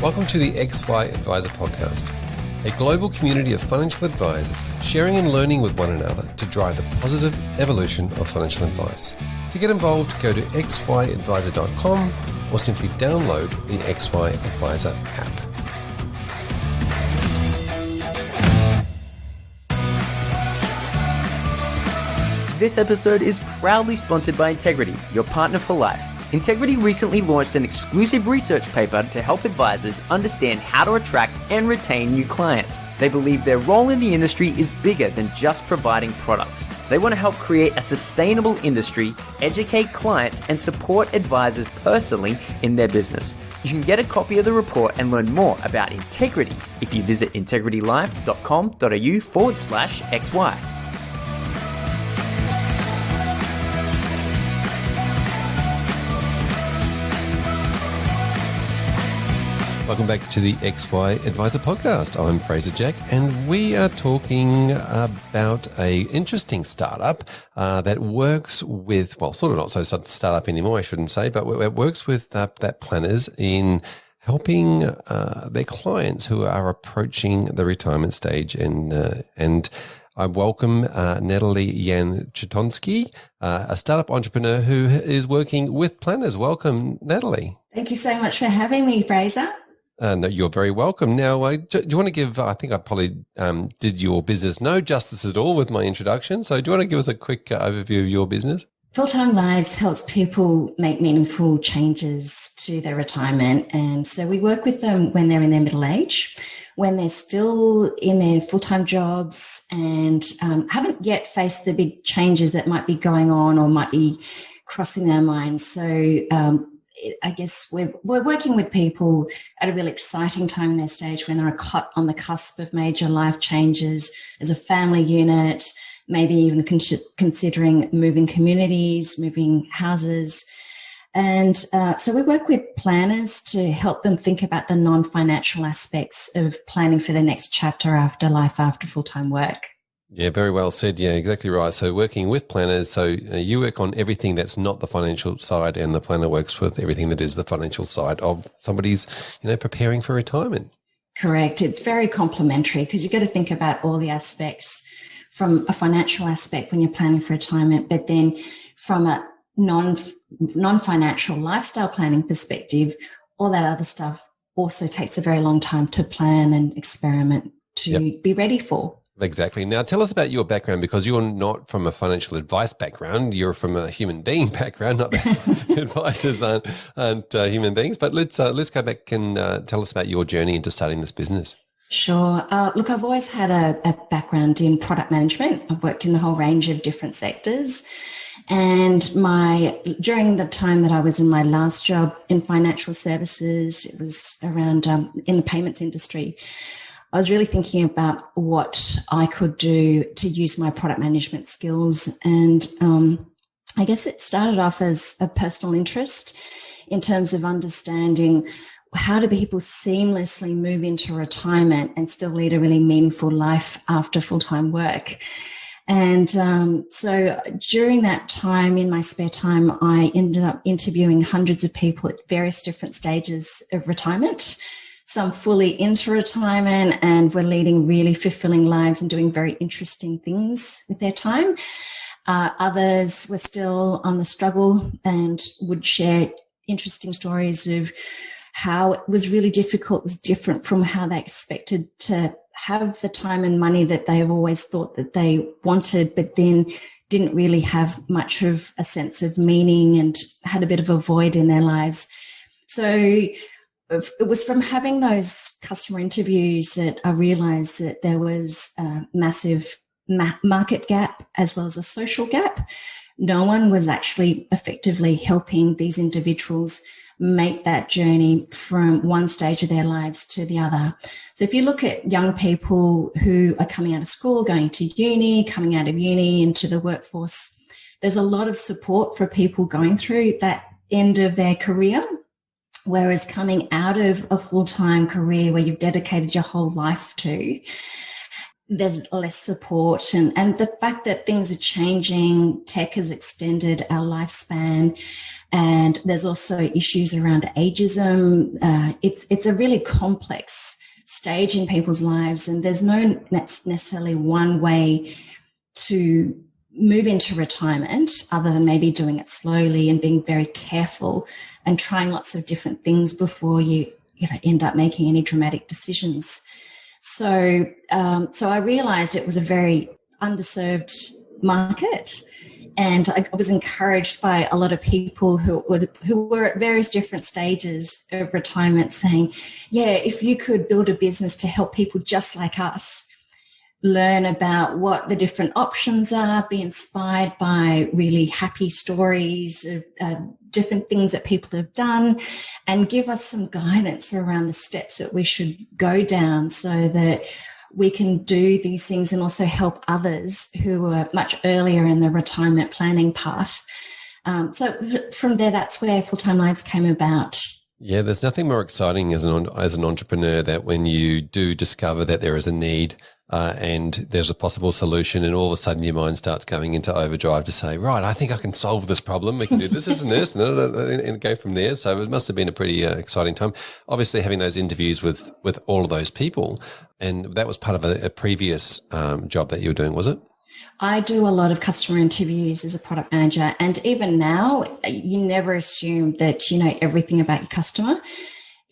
Welcome to the XY Advisor Podcast, a global community of financial advisors sharing and learning with one another to drive the positive evolution of financial advice. To get involved, go to xyadvisor.com or simply download the XY Advisor app. This episode is proudly sponsored by Integrity, your partner for life. Integrity recently launched an exclusive research paper to help advisors understand how to attract and retain new clients. They believe their role in the industry is bigger than just providing products. They want to help create a sustainable industry, educate clients, and support advisors personally in their business. You can get a copy of the report and learn more about Integrity if you visit integritylife.com.au/XY. Welcome back to the XY Advisor Podcast. I'm Fraser Jack, and we are talking about a interesting startup that works with, well, sort of not so startup anymore, I shouldn't say, but it works with that planners in helping their clients who are approaching the retirement stage. And I welcome Natalie Yan-Chatonsky, a startup entrepreneur who is working with planners. Welcome, Natalie. Thank you so much for having me, Fraser. No, you're very welcome. Now, do you want to give, I think I probably did your business no justice at all with my introduction. So do you want to give us a quick overview of your business? Full-Time Lives helps people make meaningful changes to their retirement. And so we work with them when they're in their middle age, when they're still in their full-time jobs and haven't yet faced the big changes that might be going on or might be crossing their minds. So I guess we're working with people at a really exciting time in their stage when they're caught on the cusp of major life changes as a family unit, maybe even considering moving communities, moving houses. And so we work with planners to help them think about the non-financial aspects of planning for the next chapter after life after full-time work. Yeah, very well said. Yeah, exactly right. So working with planners, so you work on everything that's not the financial side, and the planner works with everything that is the financial side of somebody's, preparing for retirement. Correct. It's very complementary because you've got to think about all the aspects from a financial aspect when you're planning for retirement, but then from a non-financial lifestyle planning perspective, all that other stuff also takes a very long time to plan and experiment to be ready for. Exactly. Now, tell us about your background, because you're not from a financial advice background. You're from a human being background. Not that advisors aren't human beings. But let's go back and tell us about your journey into starting this business. Sure. Look, I've always had a background in product management. I've worked in a whole range of different sectors. And during the time that I was in my last job in financial services, it was around in the payments industry, I was really thinking about what I could do to use my product management skills. And I guess it started off as a personal interest in terms of understanding how do people seamlessly move into retirement and still lead a really meaningful life after full-time work. And so during that time, in my spare time, I ended up interviewing hundreds of people at various different stages of retirement. Some fully into retirement and were leading really fulfilling lives and doing very interesting things with their time. Others were still on the struggle and would share interesting stories of how it was really difficult, it was different from how they expected to have the time and money that they have always thought that they wanted, but then didn't really have much of a sense of meaning and had a bit of a void in their lives. So it was from having those customer interviews that I realized that there was a massive market gap as well as a social gap. No one was actually effectively helping these individuals make that journey from one stage of their lives to the other. So if you look at young people who are coming out of school, going to uni, coming out of uni into the workforce, there's a lot of support for people going through that end of their career. Whereas coming out of a full-time career where you've dedicated your whole life to, there's less support. And the fact that things are changing, tech has extended our lifespan, And there's also issues around ageism. It's a really complex stage in people's lives, and there's no necessarily one way to move into retirement other than maybe doing it slowly and being very careful and trying lots of different things before you end up making any dramatic decisions. So I realized it was a very underserved market. And I was encouraged by a lot of people who were at various different stages of retirement saying, yeah, if you could build a business to help people just like us learn about what the different options are, be inspired by really happy stories of different things that people have done, and give us some guidance around the steps that we should go down so that we can do these things and also help others who are much earlier in the retirement planning path. So from there, that's where Full-Time Lives came about. Yeah, there's nothing more exciting as an entrepreneur that when you do discover that there is a need and there's a possible solution, and all of a sudden your mind starts going into overdrive to say, right, I think I can solve this problem. We can do this and this and go from there. So it must have been a pretty exciting time. Obviously, having those interviews with all of those people, and that was part of a previous job that you were doing, was it? I do a lot of customer interviews as a product manager, and even now, you never assume that you know everything about your customer.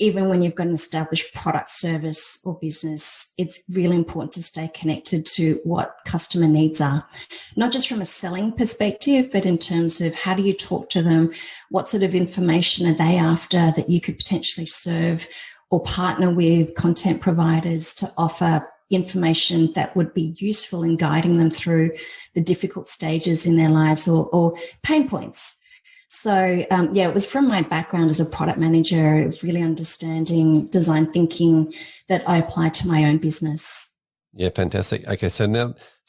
Even when you've got an established product, service, or business, it's really important to stay connected to what customer needs are, not just from a selling perspective, but in terms of how do you talk to them, what sort of information are they after that you could potentially serve, or partner with content providers to offer information that would be useful in guiding them through the difficult stages in their lives or pain points. So, it was from my background as a product manager of really understanding design thinking that I applied to my own business. Yeah, fantastic. Okay, so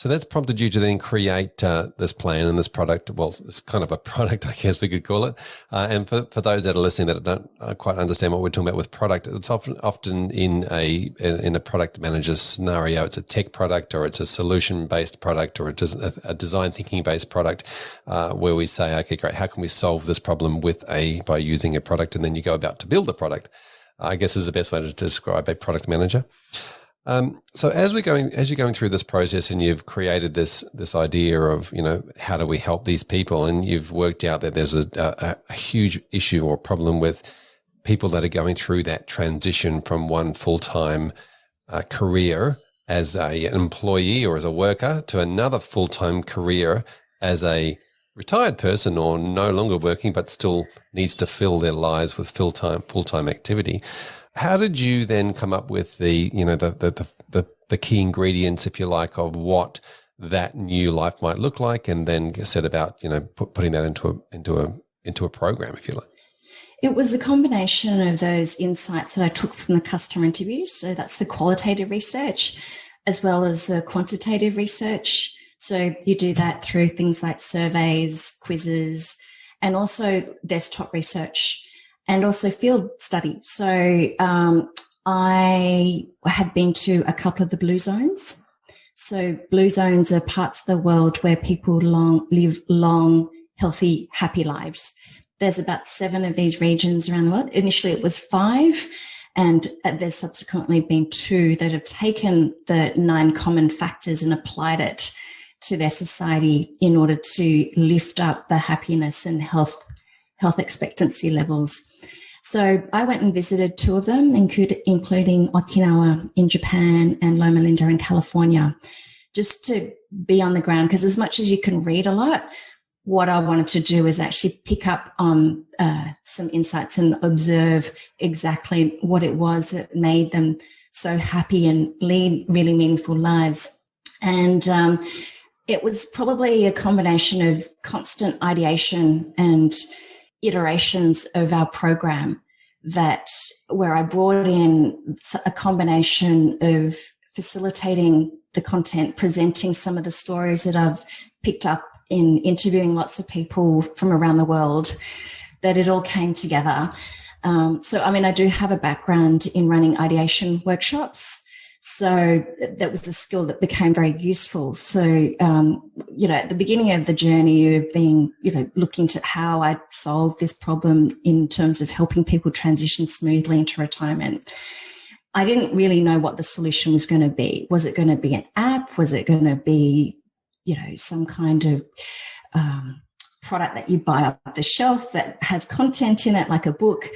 that's prompted you to then create this plan and this product. Well, it's kind of a product, I guess we could call it. And for those that are listening that don't quite understand what we're talking about with product, it's often in a product manager's scenario, it's a tech product, or it's a solution-based product, or a design thinking-based product, where we say, okay, great, how can we solve this problem by using a product? And then you go about to build a product, I guess is the best way to describe a product manager. So as you're going through this process, and you've created this idea of, how do we help these people, and you've worked out that there's a huge issue or problem with people that are going through that transition from one full-time career as an employee or as a worker to another full-time career as a retired person, or no longer working but still needs to fill their lives with full-time activity. How did you then come up with the key ingredients, if you like, of what that new life might look like, and then set about putting that into a program, if you like? It was a combination of those insights that I took from the customer interviews. So that's the qualitative research, as well as the quantitative research. So you do that through things like surveys, quizzes, and also desktop research, and also field study. So I have been to a couple of the blue zones. So blue zones are parts of the world where people live long, healthy, happy lives. There's about 7 of these regions around the world. Initially it was 5, and there's subsequently been 2 that have taken the 9 common factors and applied it to their society in order to lift up the happiness and health expectancy levels. So I went and visited 2 of them, including Okinawa in Japan and Loma Linda in California, just to be on the ground, because as much as you can read a lot, what I wanted to do is actually pick up on some insights and observe exactly what it was that made them so happy and lead really meaningful lives. And it was probably a combination of constant ideation and iterations of our program where I brought in a combination of facilitating the content, presenting some of the stories that I've picked up in interviewing lots of people from around the world, that it all came together. I do have a background in running ideation workshops. So that was a skill that became very useful. So, at the beginning of the journey of being, looking to how I'd solve this problem in terms of helping people transition smoothly into retirement, I didn't really know what the solution was going to be. Was it going to be an app? Was it going to be, some kind of product that you buy off the shelf that has content in it, like a book?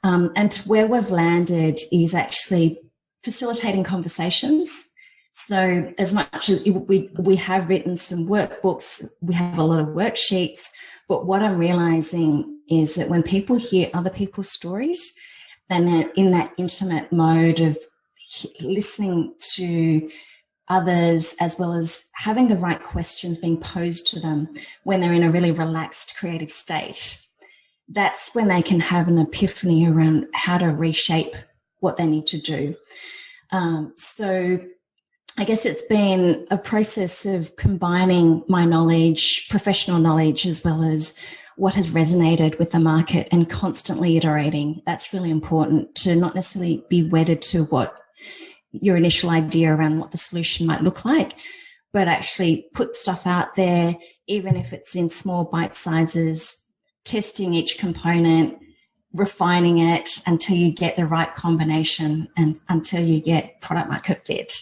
And where we've landed is actually facilitating conversations. So as much as we have written some workbooks, we have a lot of worksheets, but what I'm realizing is that when people hear other people's stories, then they're in that intimate mode of listening to others, as well as having the right questions being posed to them when they're in a really relaxed, creative state. That's when they can have an epiphany around how to reshape what they need to do. So I guess it's been a process of combining my knowledge, professional knowledge, as well as what has resonated with the market and constantly iterating. That's really important, to not necessarily be wedded to what your initial idea around what the solution might look like, but actually put stuff out there, even if it's in small bite sizes, testing each component, refining it until you get the right combination and until you get product market fit.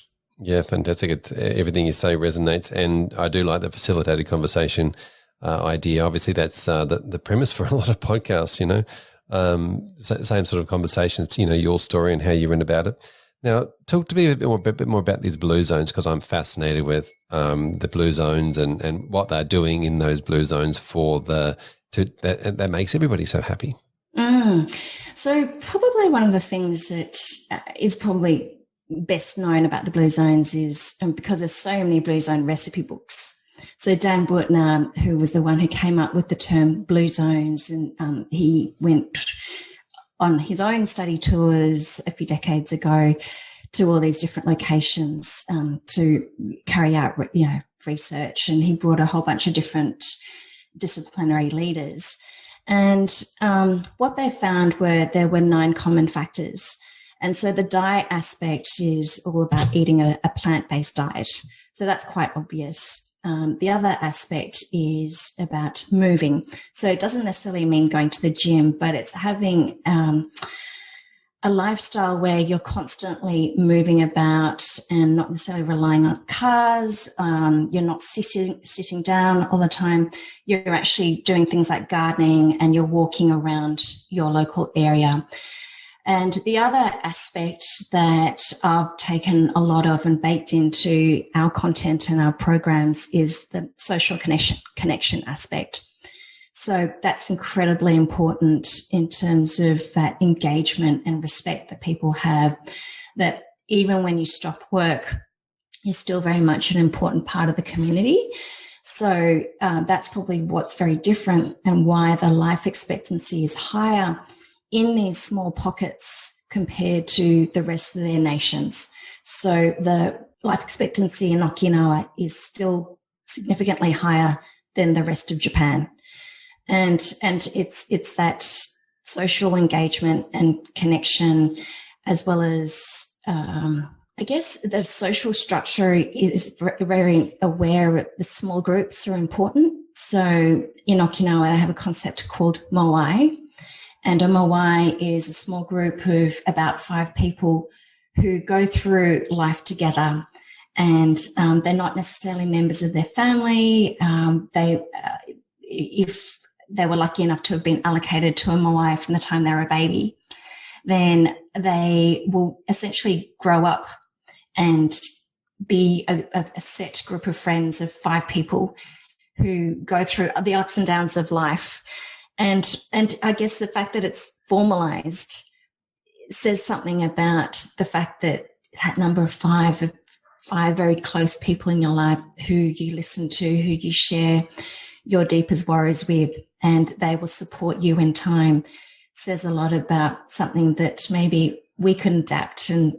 Yeah, fantastic. Everything you say resonates, and I do like the facilitated conversation idea. Obviously, that's the premise for a lot of podcasts, same sort of conversations, your story and how you went about it. Now, talk to me a bit more about these blue zones, because I'm fascinated with the blue zones and what they're doing in those blue zones that makes everybody so happy. So probably one of the things that is probably best known about the blue zones is because there's so many blue zone recipe books. So Dan Buettner, who was the one who came up with the term blue zones, and he went on his own study tours a few decades ago to all these different locations to carry out, research, and he brought a whole bunch of different disciplinary leaders. And what they found were there were 9 common factors. And so the diet aspect is all about eating a plant-based diet. So that's quite obvious. The other aspect is about moving. So it doesn't necessarily mean going to the gym, but it's having a lifestyle where you're constantly moving about and not necessarily relying on cars. You're not sitting down all the time. You're actually doing things like gardening, and you're walking around your local area. And the other aspect that I've taken a lot of and baked into our content and our programs is the social connection aspect. So that's incredibly important in terms of that engagement and respect that people have, that even when you stop work, you're still very much an important part of the community. So that's probably what's very different, and why the life expectancy is higher in these small pockets compared to the rest of their nations. So the life expectancy in Okinawa is still significantly higher than the rest of Japan. And it's that social engagement and connection, as well as I guess the social structure is very aware the small groups are important. So in Okinawa, they have a concept called moai. And a moai is a small group of about 5 people who go through life together. And they're not necessarily members of their family. If they were lucky enough to have been allocated to a moai from the time they were a baby, then they will essentially grow up and be a set group of friends of 5 people who go through the ups and downs of life. And I guess the fact that it's formalized says something about the fact that number of 5 very close people in your life who you listen to, who you share your deepest worries with, and they will support you in time, says a lot about something that maybe we can adapt and,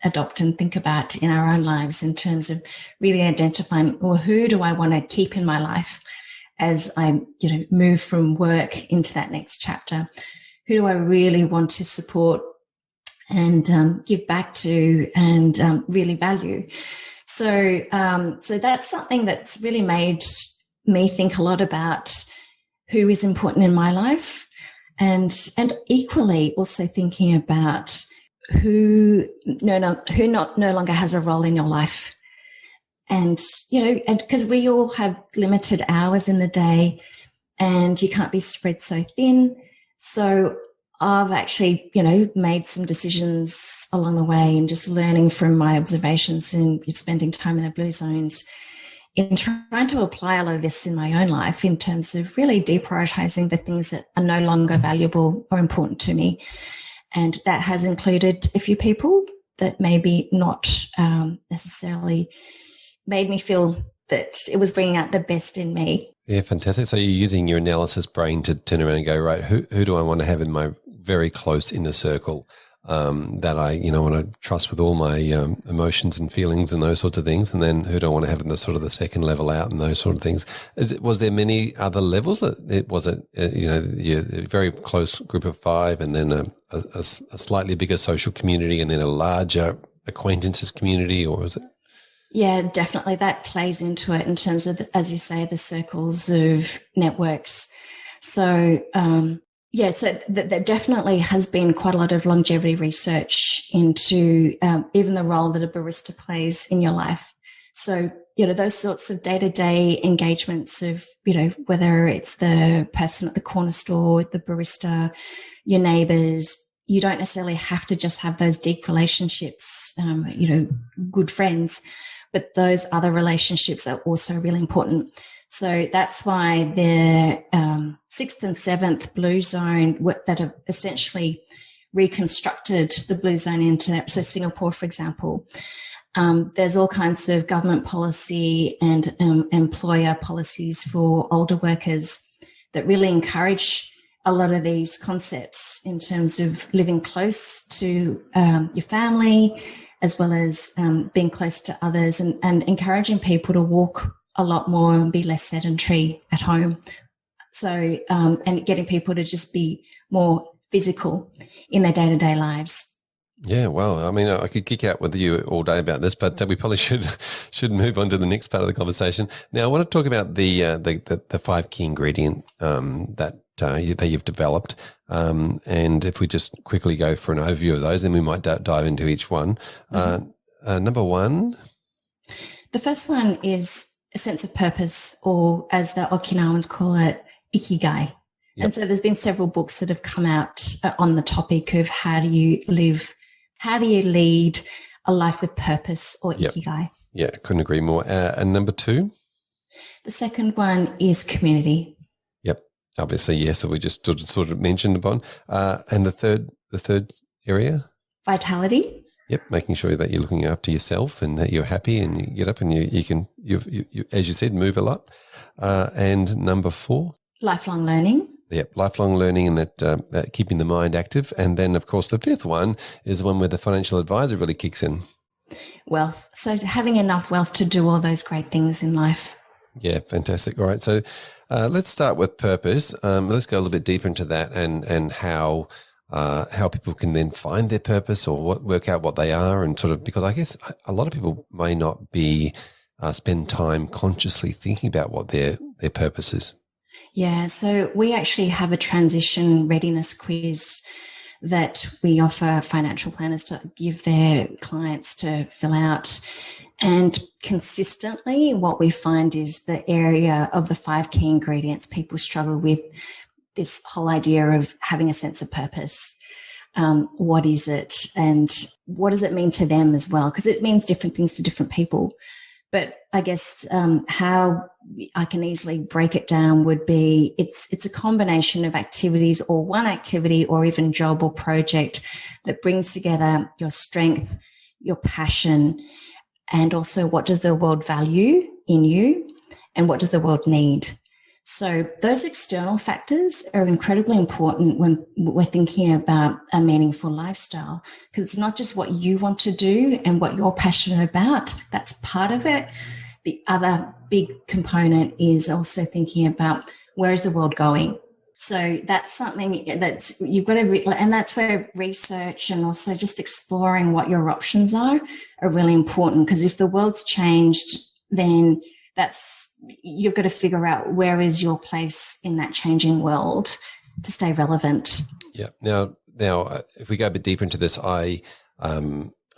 adopt and think about in our own lives, in terms of really identifying, well, who do I want to keep in my life as I, move from work into that next chapter? Who do I really want to support and give back to and really value. So that's something that's really made me think a lot about who is important in my life, and equally also thinking about who no longer has a role in your life. And, and because we all have limited hours in the day and you can't be spread so thin. So I've actually, made some decisions along the way and just learning from my observations and spending time in the blue zones in trying to apply a lot of this in my own life in terms of really deprioritizing the things that are no longer valuable or important to me. And that has included a few people that maybe not necessarily made me feel that it was bringing out the best in me. Yeah, fantastic. So you're using your analysis brain to turn around and go, right, who do I want to have in my very close inner circle that I, want to trust with all my emotions and feelings and those sorts of things, and then who do I want to have in the sort of the second level out and those sort of things. Was there many other levels? Was it a very close group of 5, and then a slightly bigger social community, and then a larger acquaintances community, or was it? Yeah, definitely. That plays into it in terms of, as you say, the circles of networks. So, so there definitely has been quite a lot of longevity research into even the role that a barista plays in your life. So, those sorts of day-to-day engagements of, whether it's the person at the corner store, the barista, your neighbors, you don't necessarily have to just have those deep relationships, good friends, but those other relationships are also really important. So that's why the 6th and 7th Blue Zone that have essentially reconstructed the Blue Zone into that. So Singapore, for example, there's all kinds of government policy and employer policies for older workers that really encourage a lot of these concepts in terms of living close to your family, as well as being close to others, and encouraging people to walk a lot more and be less sedentary at home. So, and getting people to just be more physical in their day-to-day lives. Yeah, well, I mean, I could geek out with you all day about this, but we probably should move on to the next part of the conversation. Now, I want to talk about the 5 key ingredient that you've developed, and if we just quickly go for an overview of those, then we might dive into each one. Number 1. The first one is a sense of purpose, or as the Okinawans call it, ikigai. Yep. And so there's been several books that have come out on the topic of how do you lead a life with purpose, or ikigai. Yeah, couldn't agree more. And number 2? The second one is community. Yep, obviously, yes, so we just sort of mentioned upon. And the third area? Vitality. Yep, making sure that you're looking after yourself and that you're happy and you get up and you can, as you said, move a lot. And number 4? Lifelong learning. Yep, lifelong learning, and that keeping the mind active. And then, of course, the 5th one is the one where the financial advisor really kicks in. Wealth. So having enough wealth to do all those great things in life. Yeah, fantastic. All right, so let's start with purpose. Let's go a little bit deeper into that and how people can then find their purpose or work out what they are, and sort of, because I guess a lot of people may not be spend time consciously thinking about what their purpose is. Yeah, so we actually have a transition readiness quiz that we offer financial planners to give their clients to fill out. And consistently what we find is the area of the 5 key ingredients people struggle with, this whole idea of having a sense of purpose. What is it, and what does it mean to them as well? Because it means different things to different people. But I guess how I can easily break it down would be it's a combination of activities, or one activity or even job or project that brings together your strength, your passion, and also what does the world value in you and what does the world need. So those external factors are incredibly important when we're thinking about a meaningful lifestyle, because it's not just what you want to do and what you're passionate about. That's part of it. The other big component is also thinking about where is the world going? So that's something that's you've got to, and that's where research and also just exploring what your options are really important. Because if the world's changed, then you've got to figure out where is your place in that changing world to stay relevant. Yeah. Now, if we go a bit deeper into this, I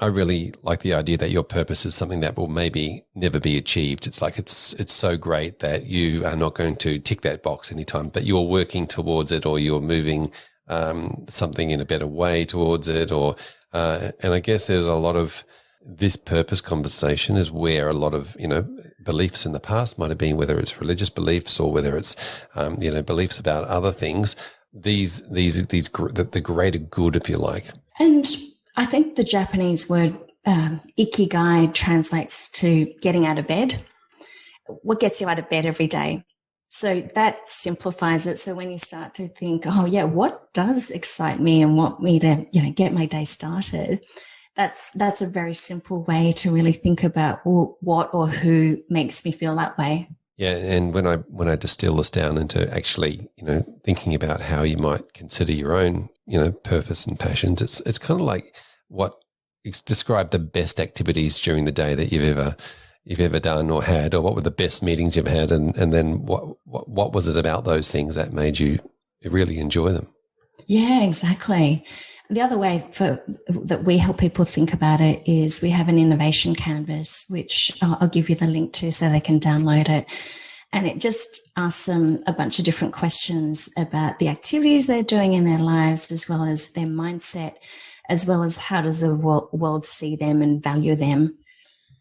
really like the idea that your purpose is something that will maybe never be achieved. It's like it's so great that you are not going to tick that box anytime, but you're working towards it, or you're moving something in a better way towards it, and I guess there's a lot of this purpose conversation is where a lot of beliefs in the past might have been, whether it's religious beliefs or whether it's beliefs about other things. The greater good, if you like, and I think the Japanese word ikigai translates to getting out of bed. What gets you out of bed every day? So that simplifies it. So when you start to think, oh yeah, what does excite me and want me to, get my day started? That's a very simple way to really think about what or who makes me feel that way. Yeah, and when I distill this down into actually, thinking about how you might consider your own, purpose and passions, it's kind of like describe the best activities during the day that you've ever done or had, or what were the best meetings you've had, and then what was it about those things that made you really enjoy them? Yeah, exactly. The other way that we help people think about it is we have an innovation canvas, which I'll give you the link to so they can download it. And it just asks them a bunch of different questions about the activities they're doing in their lives, as well as their mindset, as well as how does the world see them and value them.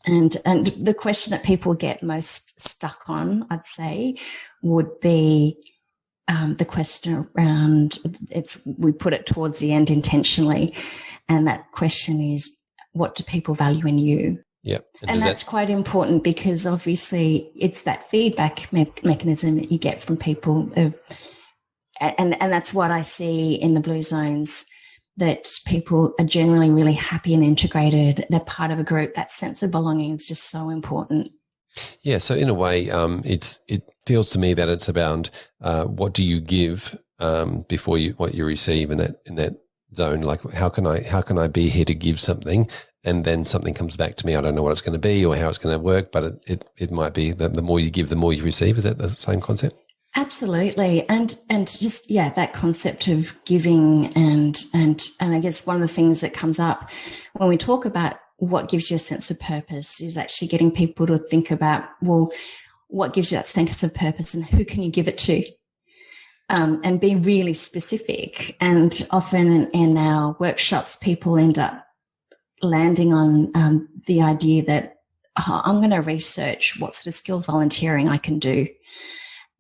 And the question that people get most stuck on, I'd say, would be the question around, we put it towards the end intentionally, and that question is, what do people value in you? Yeah, and that's quite important, because obviously it's that feedback mechanism that you get from people and that's what I see in the blue zones, that people are generally really happy and integrated. They're part of a group. That sense of belonging is just so important. Yeah, so in a way, it feels to me that it's about what do you give before what you receive in that zone. Like, how can I be here to give something, and then something comes back to me. I don't know what it's going to be or how it's going to work, but it might be the more you give, the more you receive. Is that the same concept? Absolutely, and just that concept of giving, and I guess one of the things that comes up when we talk about what gives you a sense of purpose is actually getting people to think about, well, what gives you that sense of purpose and who can you give it to? And be really specific. And often in our workshops, people end up landing on the idea that I'm going to research what sort of skilled volunteering I can do.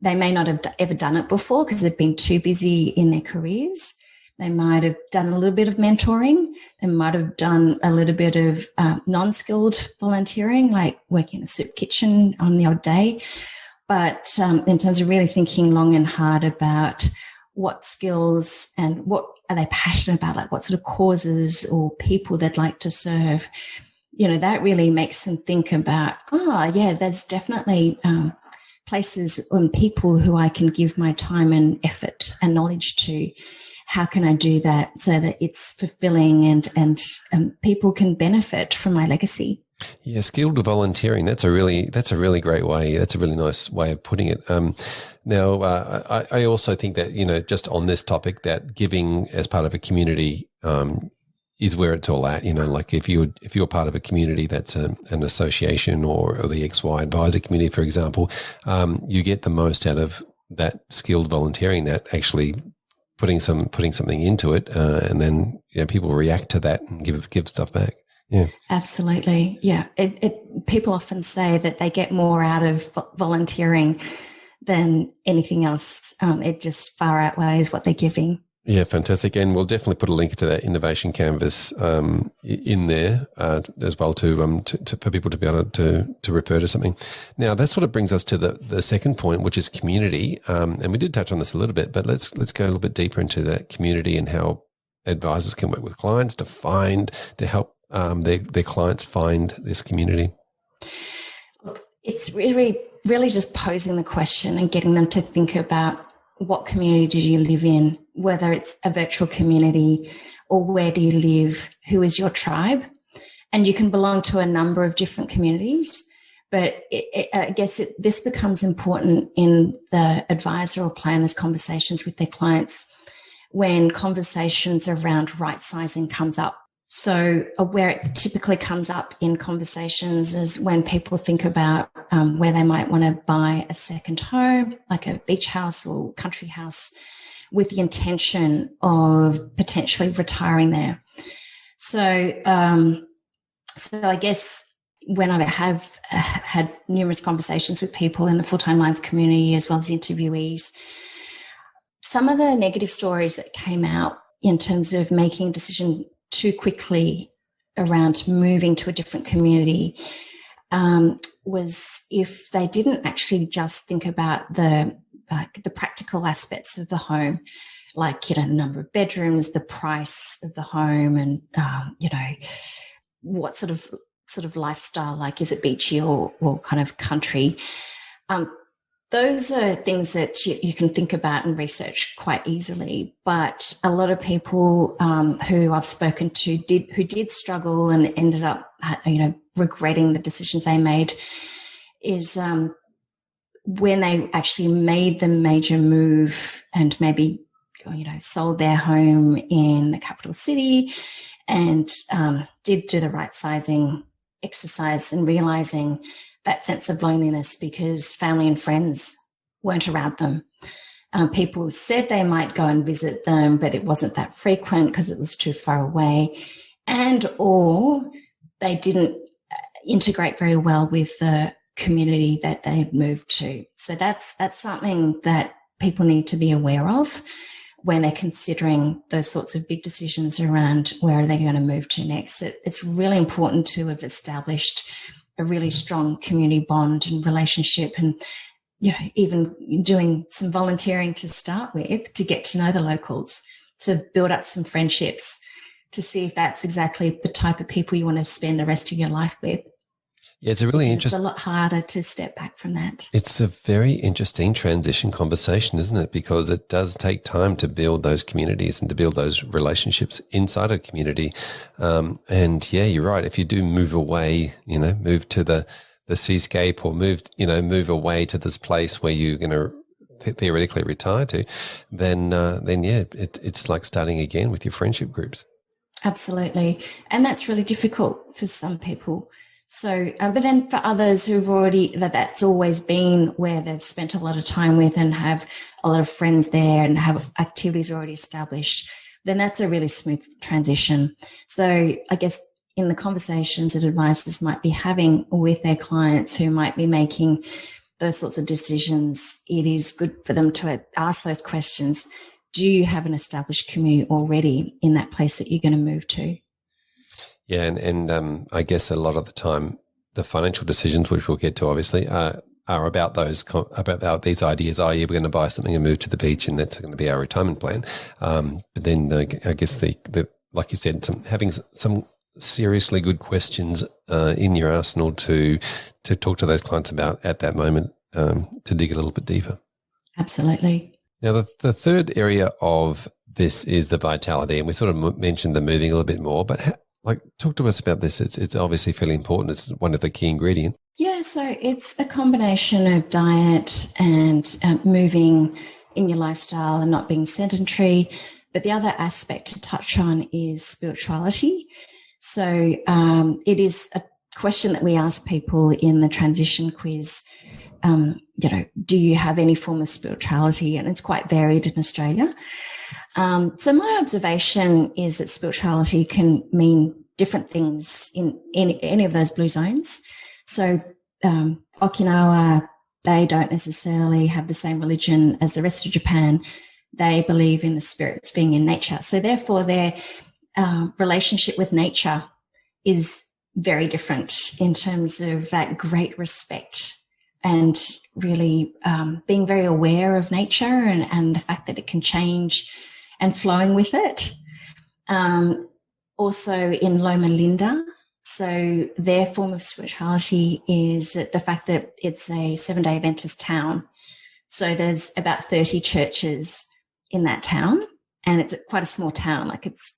They may not have ever done it before because they've been too busy in their careers. They might have done a little bit of mentoring. They might have done a little bit of non-skilled volunteering, like working in a soup kitchen on the odd day. But in terms of really thinking long and hard about what skills and what are they passionate about, like what sort of causes or people they'd like to serve, that really makes them think about, there's definitely places and people who I can give my time and effort and knowledge to. How can I do that so that it's fulfilling and people can benefit from my legacy? Yeah, skilled volunteering. That's a really great way. That's a really nice way of putting it. Now, I also think that just on this topic, that giving as part of a community is where it's all at. Like if you're part of a community that's an association or the XY advisor community, for example, you get the most out of that skilled volunteering. That actually putting something into it, and then people react to that and give stuff back. Yeah, absolutely. Yeah, people often say that they get more out of volunteering than anything else. It just far outweighs what they're giving. Yeah, fantastic. And we'll definitely put a link to that innovation canvas in there as well to for people to be able to refer to something. Now, that sort of brings us to the second point, which is community. And we did touch on this a little bit, but let's go a little bit deeper into that community and how advisors can work with clients to help their clients find this community. It's really just posing the question and getting them to think about what community do you live in, whether it's a virtual community or where do you live, who is your tribe. And you can belong to a number of different communities, but I guess this becomes important in the advisor or planner's conversations with their clients when conversations around right sizing comes up. So where it typically comes up in conversations is when people think about where they might want to buy a second home, like a beach house or country house, with the intention of potentially retiring there. So I guess when I have had numerous conversations with people in the Full-Time Lives community as well as interviewees, some of the negative stories that came out in terms of making a decision too quickly around moving to a different community was if they didn't actually just think about the practical aspects of the home, like, the number of bedrooms, the price of the home, and what sort of lifestyle, like, is it beachy or kind of country. Those are things that you can think about and research quite easily. But a lot of people who I've spoken to who did struggle and ended up, regretting the decisions they made is when they actually made the major move and maybe, sold their home in the capital city and did do the right sizing exercise and realizing that sense of loneliness because family and friends weren't around them. People said they might go and visit them, but it wasn't that frequent because it was too far away, or they didn't integrate very well with the community that they had moved to. So that's something that people need to be aware of when they're considering those sorts of big decisions around where are they going to move to next. It's really important to have established a really strong community bond and relationship, and even doing some volunteering to start with to get to know the locals, to build up some friendships, to see if that's exactly the type of people you want to spend the rest of your life with. Yeah, it's a really interesting. It's a lot harder to step back from that. It's a very interesting transition conversation, isn't it? Because it does take time to build those communities and to build those relationships inside a community. And yeah, you're right. If you do move away, move to the seascape or move away to this place where you're going to theoretically retire to, then yeah, it's like starting again with your friendship groups. Absolutely. And that's really difficult for some people. So, but then for others who've already, that's always been where they've spent a lot of time with and have a lot of friends there and have activities already established, then that's a really smooth transition. So I guess in the conversations that advisors might be having with their clients who might be making those sorts of decisions, it is good for them to ask those questions. Do you have an established community already in that place that you're going to move to? Yeah, and I guess a lot of the time, the financial decisions, which we'll get to, obviously, are about about these ideas. Oh, yeah, we're going to buy something and move to the beach, and that's going to be our retirement plan. But then I guess the like you said, having some seriously good questions in your arsenal to talk to those clients about at that moment, to dig a little bit deeper. Absolutely. Now, the third area of this is the vitality, and we sort of mentioned the moving a little bit more, but talk to us about this. It's obviously fairly important. It's one of the key ingredients. Yeah, so it's a combination of diet and moving in your lifestyle and not being sedentary. But the other aspect to touch on is spirituality. So it is a question that we ask people in the transition quiz. Do you have any form of spirituality? And it's quite varied in Australia. So my observation is that spirituality can mean different things in any of those blue zones. So Okinawa, they don't necessarily have the same religion as the rest of Japan. They believe in the spirits being in nature. So therefore their relationship with nature is very different in terms of that great respect and really being very aware of nature and the fact that it can change and flowing with it. Also in Loma Linda, so their form of spirituality is the fact that it's a 7-day Adventist town. So there's about 30 churches in that town, and it's quite a small town. Like it's,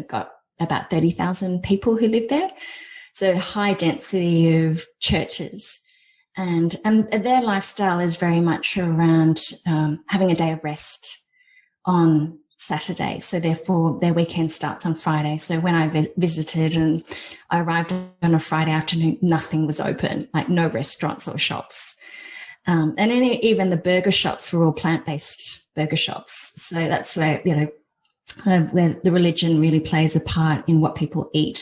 got about 30,000 people who live there. So high density of churches. And their lifestyle is very much around having a day of rest on Saturday. So therefore their weekend starts on Friday. So when I visited and I arrived on a Friday afternoon, nothing was open, like no restaurants or shops. And then even the burger shops were all plant-based burger shops. So that's where, where the religion really plays a part in what people eat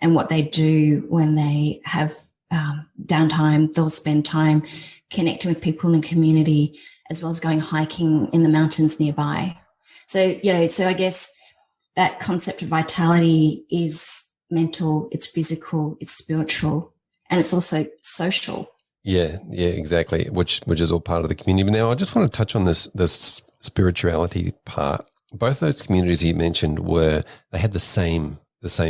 and what they do when they have downtime. They'll spend time connecting with people in the community, as well as going hiking in the mountains nearby. So, so I guess that concept of vitality is mental, it's physical, it's spiritual, and it's also social. Yeah, exactly. Which is all part of the community. But now I just want to touch on this spirituality part. Both those communities you mentioned they had the same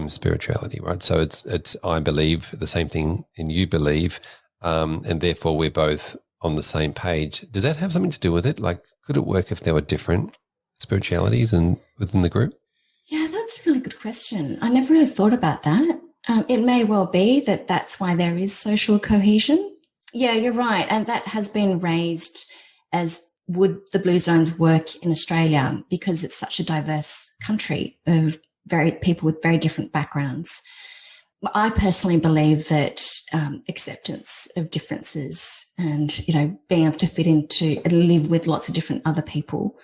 spirituality, right? So it's I believe the same thing and you believe, and therefore we're both on the same page. Does that have something to do with it? Like, could it work if there were different spiritualities within the group? Yeah, that's a really good question. I never really thought about that. It may well be that that's why there is social cohesion. Yeah, you're right. And that has been raised as would the Blue Zones work in Australia, because it's such a diverse country of people with very different backgrounds. I personally believe that acceptance of differences and, being able to fit into and live with lots of different other people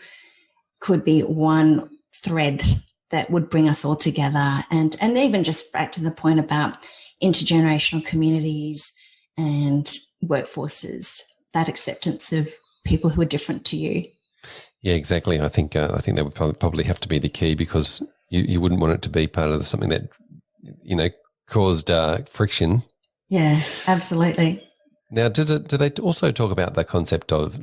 could be one thread that would bring us all together. And even just back to the point about intergenerational communities and workforces, that acceptance of people who are different to you. Yeah, exactly. I think that would probably have to be the key, because you wouldn't want it to be part of something that, caused friction. Yeah, absolutely. Now, do they also talk about the concept of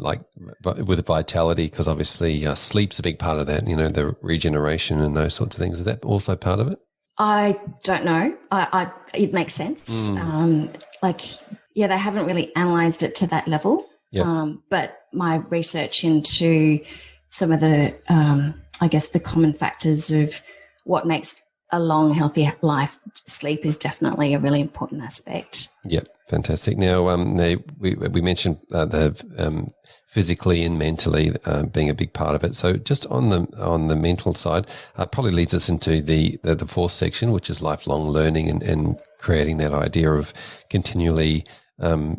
with vitality? Because obviously sleep's a big part of that, the regeneration and those sorts of things. Is that also part of it? I don't know. It makes sense. They haven't really analysed it to that level. Yep. But my research into some of the, the common factors of what makes a long, healthy life, sleep is definitely a really important aspect. Yep, fantastic. Now, we mentioned the physically and mentally being a big part of it. So, just on the mental side, probably leads us into the fourth section, which is lifelong learning and creating that idea of continually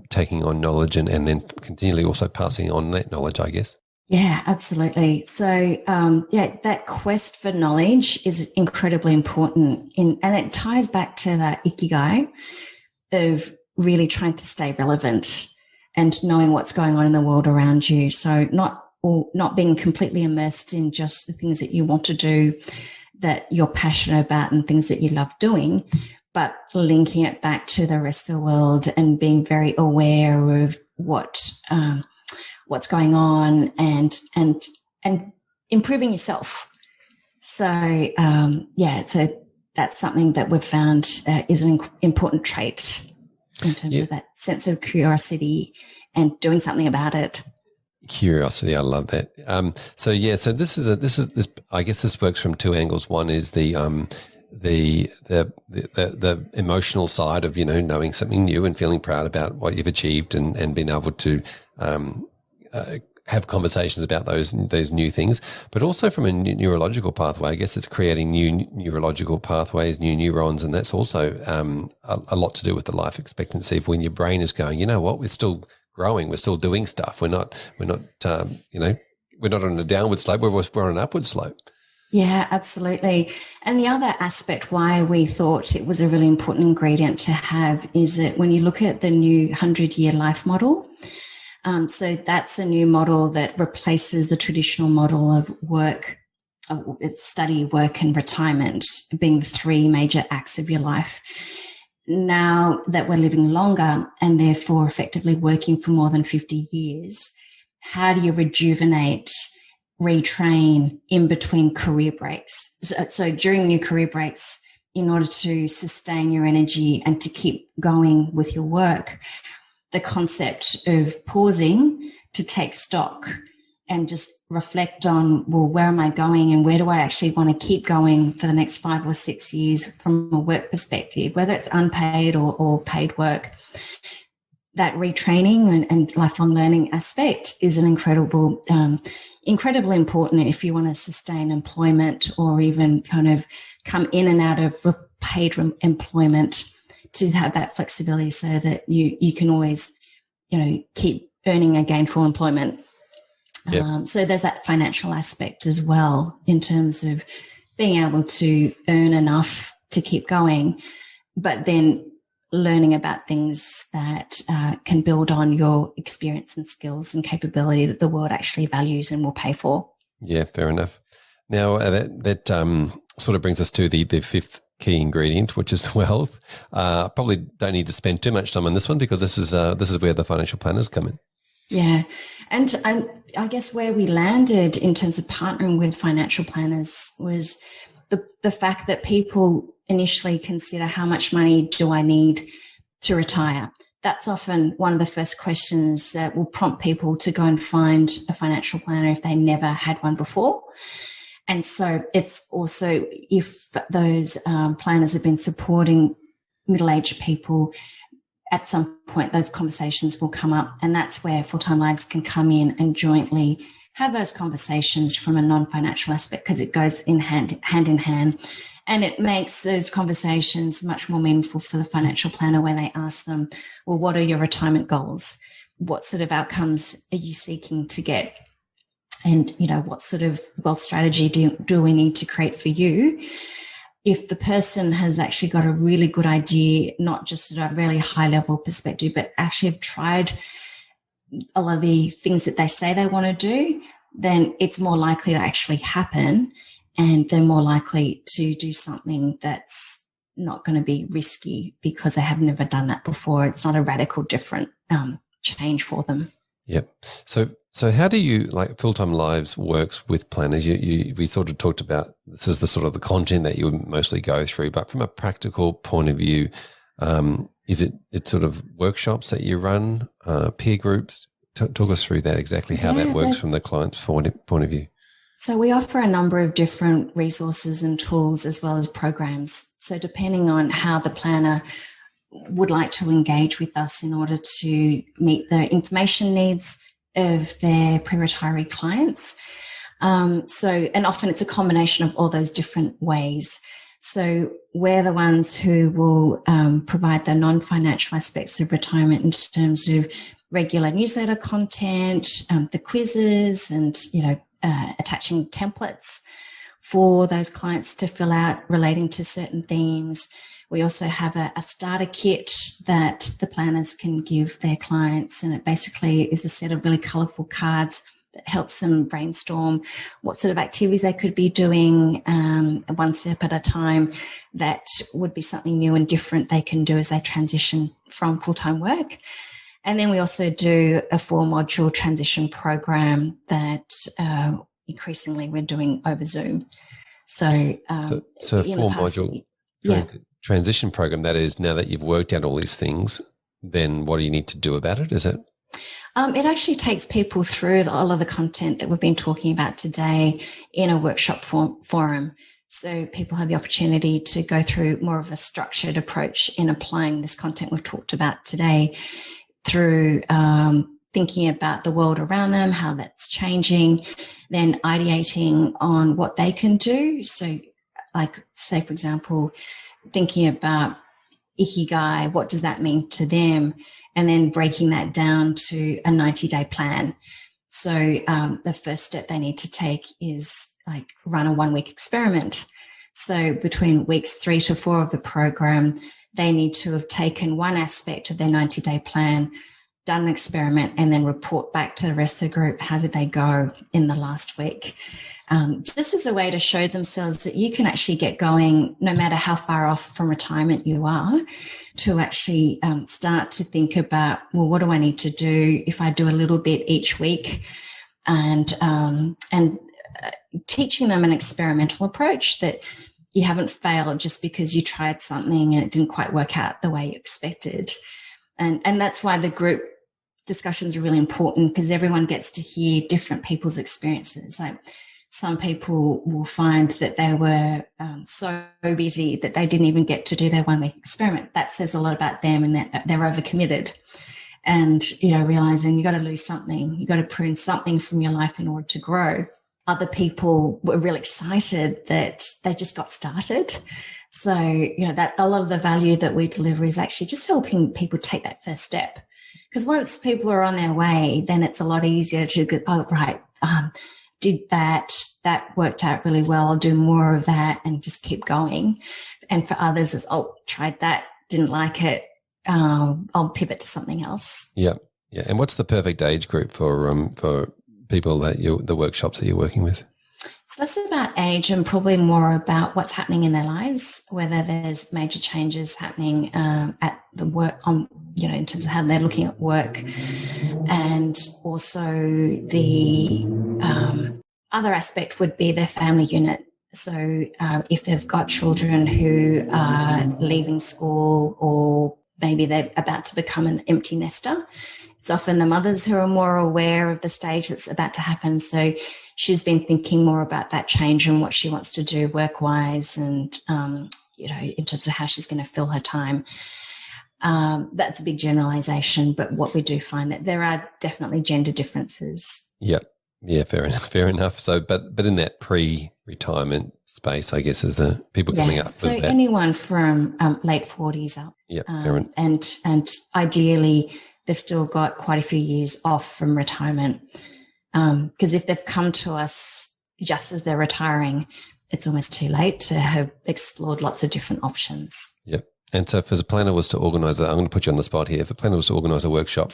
taking on knowledge and then continually also passing on that knowledge, I guess. Yeah, absolutely. So, that quest for knowledge is incredibly important and it ties back to that ikigai of really trying to stay relevant and knowing what's going on in the world around you. So not being completely immersed in just the things that you want to do, that you're passionate about and things that you love doing, but linking it back to the rest of the world and being very aware of what's going on and improving yourself. So, so that's something that we've found is an important trait in terms of that sense of curiosity and doing something about it. Curiosity, I love that. So this I guess this works from two angles. One is the emotional side of knowing something new and feeling proud about what you've achieved and being able to have conversations about those new things, but also from a neurological pathway. I guess it's creating new neurological pathways, new neurons, and that's also a lot to do with the life expectancy of when your brain is going, you know what, we're still growing, we're still doing stuff. We're not on a downward slope, we're on an upward slope. Yeah, absolutely. And the other aspect why we thought it was a really important ingredient to have is that when you look at the new 100-year life model, so that's a new model that replaces the traditional model of work, study, work, and retirement being the three major acts of your life. Now that we're living longer and therefore effectively working for more than 50 years, how do you rejuvenate, retrain in between career breaks? So during your career breaks, in order to sustain your energy and to keep going with your work, the concept of pausing to take stock and just reflect on, well, where am I going and where do I actually want to keep going for the next 5 or 6 years from a work perspective, whether it's unpaid or paid work. That retraining and lifelong learning aspect is an incredibly important if you want to sustain employment or even kind of come in and out of paid employment, to have that flexibility so that you can always, keep earning a gainful employment. Yep. So there's that financial aspect as well in terms of being able to earn enough to keep going, but then learning about things that can build on your experience and skills and capability that the world actually values and will pay for. Yeah, fair enough. Now that sort of brings us to the fifth key ingredient, which is wealth. Probably don't need to spend too much time on this one because this is where the financial planners come in. Yeah. And I guess where we landed in terms of partnering with financial planners was the fact that people initially consider, how much money do I need to retire? That's often one of the first questions that will prompt people to go and find a financial planner if they never had one before. And so it's also, if those planners have been supporting middle-aged people, at some point those conversations will come up, and that's where Full-Time Lives can come in and jointly have those conversations from a non-financial aspect, because it goes in hand in hand, and it makes those conversations much more meaningful for the financial planner when they ask them, well, what are your retirement goals? What sort of outcomes are you seeking to get? And, what sort of wealth strategy do we need to create for you? If the person has actually got a really good idea, not just at a really high level perspective, but actually have tried a lot of the things that they say they want to do, then it's more likely to actually happen, and they're more likely to do something that's not going to be risky because they have never done that before. It's not a radical different change for them. Yep. So how do you, like Full-Time Lives works with planners? We sort of talked about, this is the sort of the content that you would mostly go through, but from a practical point of view, is it sort of workshops that you run, peer groups? Talk us through that, exactly how that works from the client's point of view. So we offer a number of different resources and tools as well as programs. So depending on how the planner would like to engage with us in order to meet the information needs of their pre-retiree clients. And often it's a combination of all those different ways. So we're the ones who will provide the non-financial aspects of retirement in terms of regular newsletter content, the quizzes, and, attaching templates for those clients to fill out relating to certain themes. We also have a starter kit that the planners can give their clients, and it basically is a set of really colourful cards that helps them brainstorm what sort of activities they could be doing one step at a time that would be something new and different they can do as they transition from full-time work. And then we also do a 4-module transition program that increasingly we're doing over Zoom. So a 4-module transition program, that is, now that you've worked out all these things, then what do you need to do about it? Is it? It actually takes people through all of the content that we've been talking about today in a workshop forum. So people have the opportunity to go through more of a structured approach in applying this content we've talked about today through thinking about the world around them, how that's changing, then ideating on what they can do. So like, say, for example, thinking about Ikigai, what does that mean to them? And then breaking that down to a 90-day plan. So the first step they need to take is like run a 1-week experiment. So between weeks 3 to 4 of the program, they need to have taken one aspect of their 90-day plan, done an experiment, and then report back to the rest of the group, how did they go in the last week? Just as a way to show themselves that you can actually get going no matter how far off from retirement you are, to actually start to think about, well, what do I need to do if I do a little bit each week? And teaching them an experimental approach that you haven't failed just because you tried something and it didn't quite work out the way you expected. And that's why the group discussions are really important because everyone gets to hear different people's experiences. Like some people will find that they were so busy that they didn't even get to do their 1 week experiment. That says a lot about them and that they're overcommitted. And, realizing you got to lose something, you got to prune something from your life in order to grow. Other people were really excited that they just got started. So, that a lot of the value that we deliver is actually just helping people take that first step. Because once people are on their way, then it's a lot easier to go, oh, right, did that worked out really well. I'll do more of that and just keep going. And for others, it's, oh, tried that, didn't like it. I'll pivot to something else. Yeah. Yeah. And what's the perfect age group for people that the workshops that you're working with? It's less about age and probably more about what's happening in their lives, whether there's major changes happening at the work in terms of how they're looking at work. And also the other aspect would be their family unit. So if they've got children who are leaving school or maybe they're about to become an empty nester, it's often the mothers who are more aware of the stage that's about to happen. So she's been thinking more about that change and what she wants to do work-wise and, in terms of how she's going to fill her time. That's a big generalization, but what we do find that there are definitely gender differences. Yeah. Yeah, fair enough. Fair enough. So, but in that pre-retirement space, I guess, is the people coming up. So with anyone from late 40s up. Yeah, and ideally, they've still got quite a few years off from retirement. Because if they've come to us just as they're retiring, it's almost too late to have explored lots of different options. Yep. And so if a planner was to organise, I'm going to put you on the spot here. If a planner was to organise a workshop,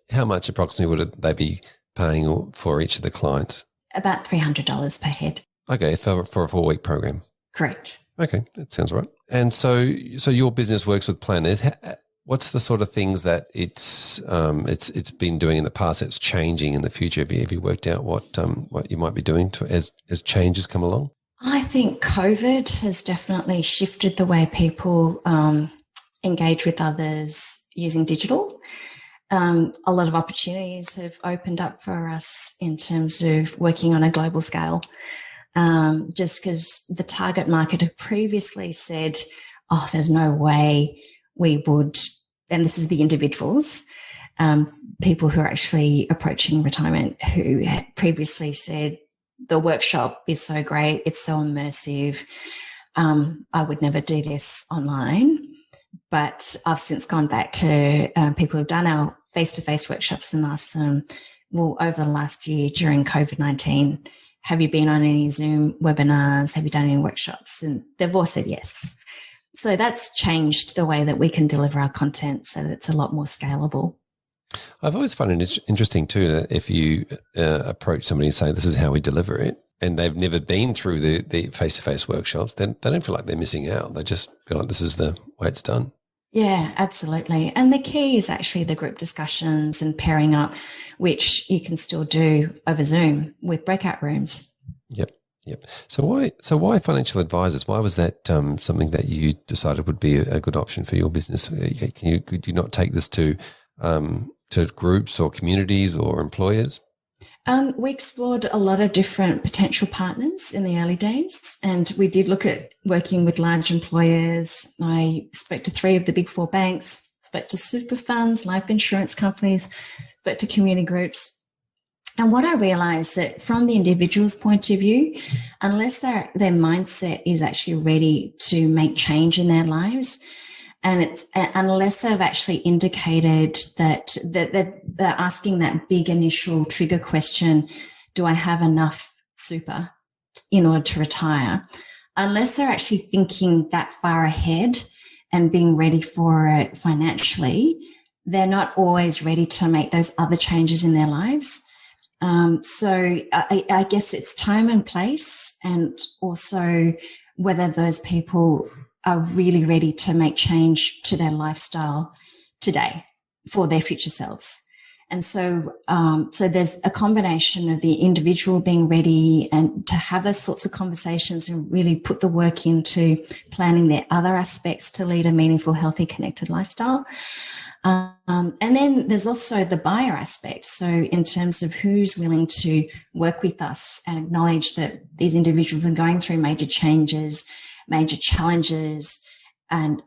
how much approximately would they be paying for each of the clients? About $300 per head. Okay, for a 4-week program. Correct. Okay, that sounds right. And so your business works with planners. What's the sort of things that it's been doing in the past that's changing in the future? Have you worked out what you might be doing as changes come along? I think COVID has definitely shifted the way people engage with others using digital. A lot of opportunities have opened up for us in terms of working on a global scale, just because the target market have previously said, oh, there's no way we would, and this is the individuals, people who are actually approaching retirement who had previously said, the workshop is so great, it's so immersive, I would never do this online. But I've since gone back to people who've done our face-to-face workshops and asked them, well, over the last year during COVID-19, have you been on any Zoom webinars? Have you done any workshops? And they've all said yes. So that's changed the way that we can deliver our content so that it's a lot more scalable. I've always found it interesting too that if you approach somebody and say, this is how we deliver it, and they've never been through the face-to-face workshops, then they don't feel like they're missing out. They just feel like this is the way it's done. Yeah, absolutely. And the key is actually the group discussions and pairing up, which you can still do over Zoom with breakout rooms. Yep. So why financial advisors? Why was that something that you decided would be a good option for your business? Could you not take this to groups or communities or employers? We explored a lot of different potential partners in the early days, and we did look at working with large employers. I spoke to 3 of the big 4 banks, spoke to super funds, life insurance companies, spoke to community groups. And what I realized that from the individual's point of view, unless their mindset is actually ready to make change in their lives, and it's unless they've actually indicated that they're asking that big initial trigger question, do I have enough super in order to retire? Unless they're actually thinking that far ahead and being ready for it financially, they're not always ready to make those other changes in their lives. So I guess it's time and place, and also whether those people are really ready to make change to their lifestyle today for their future selves. And so there's a combination of the individual being ready and to have those sorts of conversations and really put the work into planning their other aspects to lead a meaningful, healthy, connected lifestyle. And then there's also the buyer aspect. So in terms of who's willing to work with us and acknowledge that these individuals are going through major changes, major challenges, and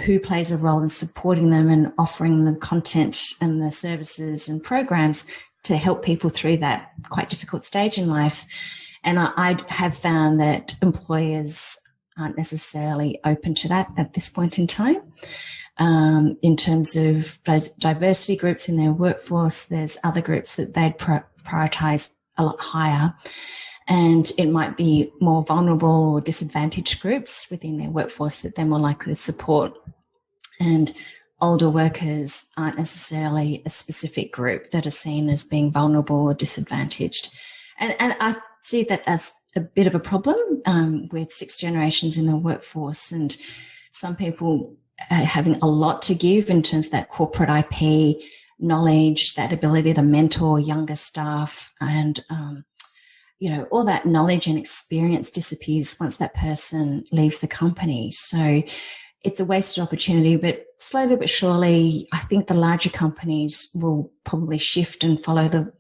who plays a role in supporting them and offering them content and the services and programs to help people through that quite difficult stage in life. And I have found that employers aren't necessarily open to that at this point in time. In terms of those diversity groups in their workforce, there's other groups that they'd prioritize a lot higher. And it might be more vulnerable or disadvantaged groups within their workforce that they're more likely to support. And older workers aren't necessarily a specific group that are seen as being vulnerable or disadvantaged. And I see that as a bit of a problem with 6 generations in the workforce, and some people having a lot to give in terms of that corporate IP knowledge, that ability to mentor younger staff, and all that knowledge and experience disappears once that person leaves the company. So it's a wasted opportunity, but slowly but surely, I think the larger companies will probably shift and follow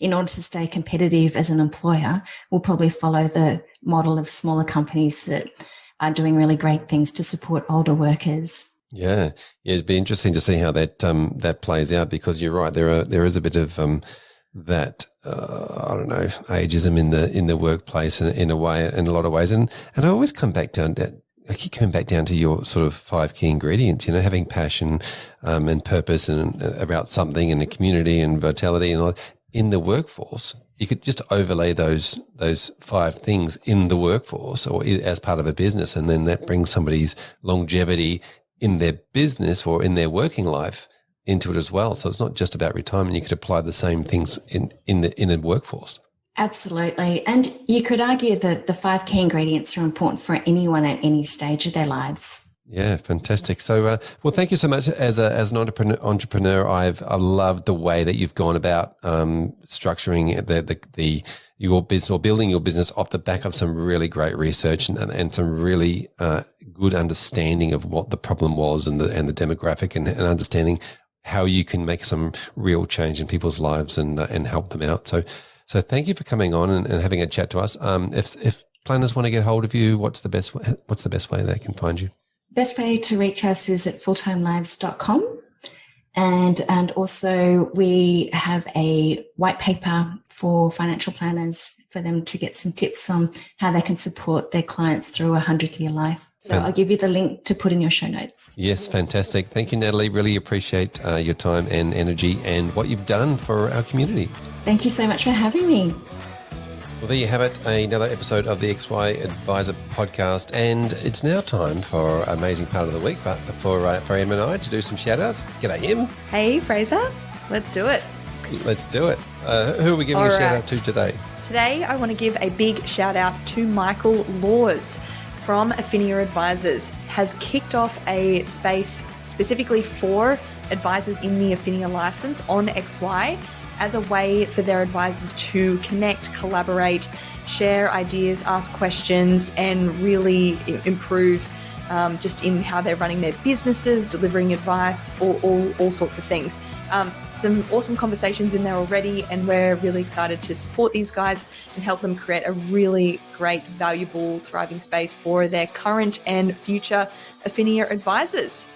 in order to stay competitive as an employer, will probably follow the model of smaller companies that are doing really great things to support older workers. Yeah, it'd be interesting to see how that plays out, because you're right. There is a bit of that I don't know, ageism in the workplace in a lot of ways, and I always come back down to. I keep coming back down to your sort of 5 key ingredients, having passion and purpose and about something, and the community and vitality and all. In the workforce, you could just overlay those 5 things in the workforce or as part of a business, and then that brings somebody's longevity in their business or in their working life into it as well. So it's not just about retirement. You could apply the same things in a workforce. Absolutely. And you could argue that the 5 key ingredients are important for anyone at any stage of their lives. Yeah, fantastic. So, well, thank you so much. As an entrepreneur, I've loved the way that you've gone about structuring your business, or building your business off the back of some really great research and some really good understanding of what the problem was and the demographic and understanding how you can make some real change in people's lives and help them out. So thank you for coming on and having a chat to us. If planners want to get hold of you, what's the best way they can find you? Best way to reach us is at fulltimelives.com. And also we have a white paper for financial planners for them to get some tips on how they can support their clients through a 100-year life. So I'll give you the link to put in your show notes. Yes, fantastic. Thank you, Natalie. Really appreciate your time and energy and what you've done for our community. Thank you so much for having me. Well, there you have it, another episode of the XY Advisor podcast. And it's now time for amazing part of the week, but for Em and I to do some shout-outs. G'day, Em. Hey, Fraser. Let's do it. Let's do it. Who are we giving a shout-out to today? Today, I want to give a big shout-out to Michael Laws from Affinia Advisors. Has kicked off a space specifically for advisors in the Affinia license on XY, as a way for their advisors to connect, collaborate, share ideas, ask questions, and really improve just in how they're running their businesses, delivering advice, all sorts of things. Some awesome conversations in there already, and we're really excited to support these guys and help them create a really great, valuable, thriving space for their current and future Affinia advisors.